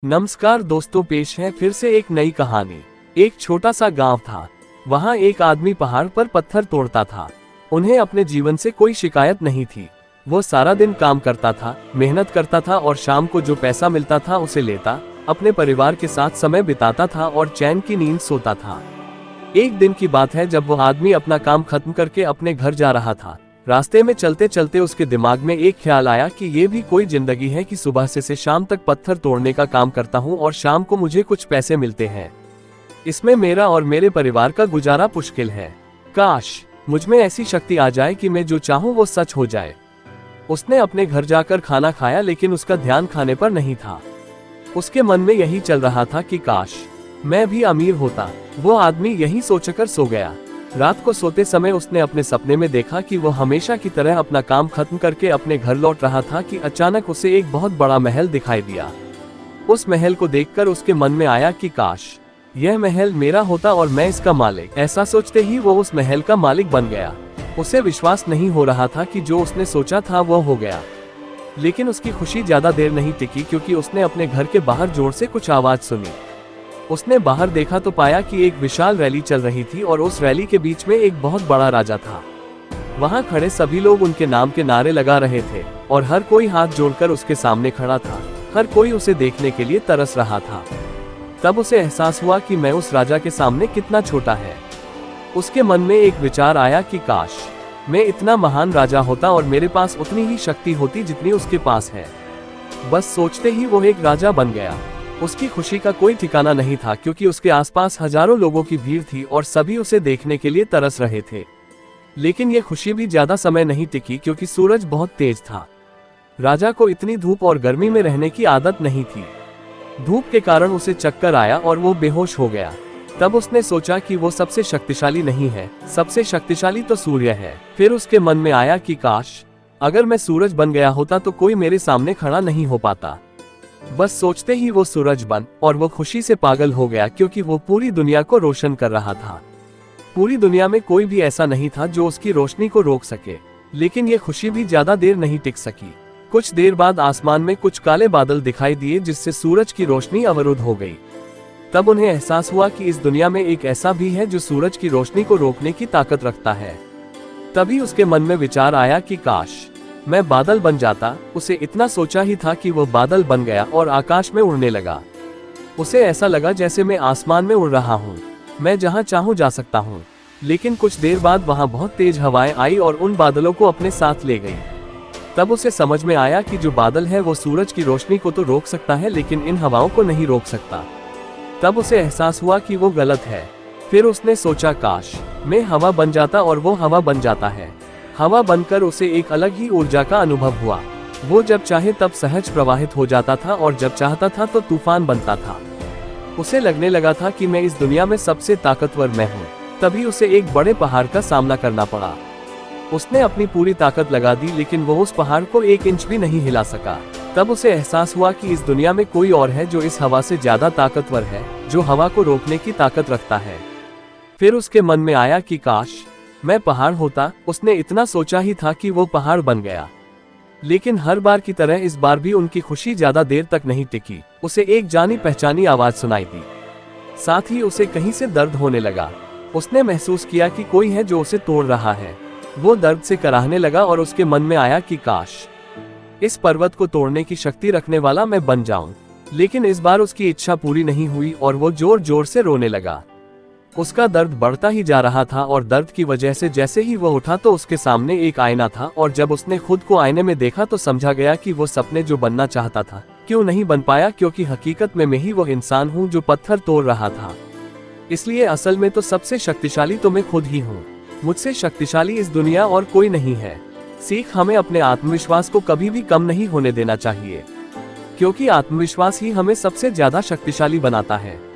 नमस्कार दोस्तों, पेश है फिर से एक नई कहानी। एक छोटा सा गांव था। वहां एक आदमी पहाड़ पर पत्थर तोड़ता था। उन्हें अपने जीवन से कोई शिकायत नहीं थी। वो सारा दिन काम करता था, मेहनत करता था और शाम को जो पैसा मिलता था उसे लेता, अपने परिवार के साथ समय बिताता था और चैन की नींद सोता था। एक दिन की बात है जब वो आदमी अपना काम खत्म करके अपने घर जा रहा था। रास्ते में चलते चलते उसके दिमाग में एक ख्याल आया कि ये भी कोई जिंदगी है कि सुबह से शाम तक पत्थर तोड़ने का काम करता हूँ और शाम को मुझे कुछ पैसे मिलते हैं। इसमें मेरा और मेरे परिवार का गुजारा मुश्किल है। काश मुझ में ऐसी शक्ति आ जाए कि मैं जो चाहूँ वो सच हो जाए। उसने अपने घर जाकर खाना खाया, लेकिन उसका ध्यान खाने पर नहीं था। उसके मन में यही चल रहा था कि काश मैं भी अमीर होता। वो आदमी यही सोचकर सो गया। रात को सोते समय उसने अपने सपने में देखा कि वो हमेशा की तरह अपना काम खत्म करके अपने घर लौट रहा था कि अचानक उसे एक बहुत बड़ा महल दिखाई दिया। उस महल को देखकर उसके मन में आया कि काश यह महल मेरा होता और मैं इसका मालिक। ऐसा सोचते ही वो उस महल का मालिक बन गया। उसे विश्वास नहीं हो रहा था कि जो उसने सोचा था वो हो गया। लेकिन उसकी खुशी ज्यादा देर नहीं टिकी, क्योंकि उसने अपने घर के बाहर जोर से कुछ आवाज सुनी। उसने बाहर देखा तो पाया कि एक विशाल रैली चल रही थी और उस रैली के बीच में एक बहुत बड़ा राजा था। वहां खड़े सभी लोग उनके नाम के नारे लगा रहे थे और हर कोई हाथ जोड़कर उसके सामने खड़ा था। हर कोई उसे देखने के लिए तरस रहा था। तब उसे एहसास हुआ कि मैं उस राजा के सामने कितना छोटा है। उसके मन में एक विचार आया कि काश मैं इतना महान राजा होता और मेरे पास उतनी ही शक्ति होती जितनी उसके पास है। बस सोचते ही वो एक राजा बन गया। उसकी खुशी का कोई ठिकाना नहीं था, क्योंकि उसके आसपास हजारों लोगों की भीड़ थी और सभी उसे देखने के लिए तरस रहे थे। लेकिन ये खुशी भी ज्यादा समय नहीं टिकी, क्योंकि सूरज बहुत तेज था। राजा को इतनी धूप और गर्मी में रहने की आदत नहीं थी। धूप के कारण उसे चक्कर आया और वो बेहोश हो गया। तब उसने सोचा कि वो सबसे शक्तिशाली नहीं है, सबसे शक्तिशाली तो सूर्य है। फिर उसके मन में आया कि काश अगर मैं सूरज बन गया होता तो कोई मेरे सामने खड़ा नहीं हो पाता। बस सोचते ही वो सूरज बन और वो खुशी से पागल हो गया, क्योंकि वो पूरी दुनिया को रोशन कर रहा था। पूरी दुनिया में कोई भी ऐसा नहीं था जो उसकी रोशनी को रोक सके। लेकिन ये खुशी भी ज्यादा देर नहीं टिक सकी। कुछ देर बाद आसमान में कुछ काले बादल दिखाई दिए, जिससे सूरज की रोशनी अवरुद्ध हो गई। तब उन्हें एहसास हुआ कि इस दुनिया में एक ऐसा भी है जो सूरज की रोशनी को रोकने की ताकत रखता है। तभी उसके मन में विचार आया कि काश मैं बादल बन जाता। उसे इतना सोचा ही था कि वो बादल बन गया और आकाश में उड़ने लगा। उसे ऐसा लगा जैसे मैं आसमान में उड़ रहा हूँ, मैं जहाँ चाहूँ जा सकता हूँ। लेकिन कुछ देर बाद वहाँ बहुत तेज हवाएं आई और उन बादलों को अपने साथ ले गई। तब उसे समझ में आया कि जो बादल है वो सूरज की रोशनी को तो रोक सकता है, लेकिन इन हवाओं को नहीं रोक सकता। तब उसे एहसास हुआ कि वो गलत है। फिर उसने सोचा काश मैं हवा बन जाता, और वो हवा बन जाता है। हवा बनकर उसे एक अलग ही ऊर्जा का अनुभव हुआ। वो जब चाहे तब सहज प्रवाहित हो जाता था और जब चाहता था तो तूफान बनता था। उसे लगने लगा था कि मैं इस दुनिया में सबसे ताकतवर मैं हूँ। तभी उसे एक बड़े पहाड़ का सामना करना पड़ा। उसने अपनी पूरी ताकत लगा दी, लेकिन वो उस पहाड़ को 1 इंच भी नहीं हिला सका। तब उसे एहसास हुआ कि इस दुनिया में कोई और है जो इस हवा से ज्यादा ताकतवर है, जो हवा को रोकने की ताकत रखता है। फिर उसके मन में आया कि काश मैं पहाड़ होता। उसने इतना सोचा ही था कि वो पहाड़ बन गया। लेकिन हर बार की तरह इस बार भी उनकी खुशी ज्यादा देर तक नहीं टिकी। उसे एक जानी पहचानी आवाज सुनाई दी। साथ ही उसे कहीं से दर्द होने लगा। उसने महसूस किया कि कोई है जो उसे तोड़ रहा है। वो दर्द से कराहने लगा और उसके मन में आया कि काश इस पर्वत को तोड़ने की शक्ति रखने वाला मैं बन जाऊं। लेकिन इस बार उसकी इच्छा पूरी नहीं हुई और वो जोर जोर से रोने लगा। उसका दर्द बढ़ता ही जा रहा था और दर्द की वजह से जैसे ही वो उठा तो उसके सामने एक आईना था, और जब उसने खुद को आईने में देखा तो समझा गया कि वो सपने जो बनना चाहता था क्यों नहीं बन पाया, क्योंकि हकीकत में मैं ही वो इंसान हूँ जो पत्थर तोड़ रहा था। इसलिए असल में तो सबसे शक्तिशाली तो मैं खुद ही हूँ। मुझसे शक्तिशाली इस दुनिया और कोई नहीं है। सीख हमें अपने आत्मविश्वास को कभी भी कम नहीं होने देना चाहिए, क्योंकि आत्मविश्वास ही हमें सबसे ज्यादा शक्तिशाली बनाता है।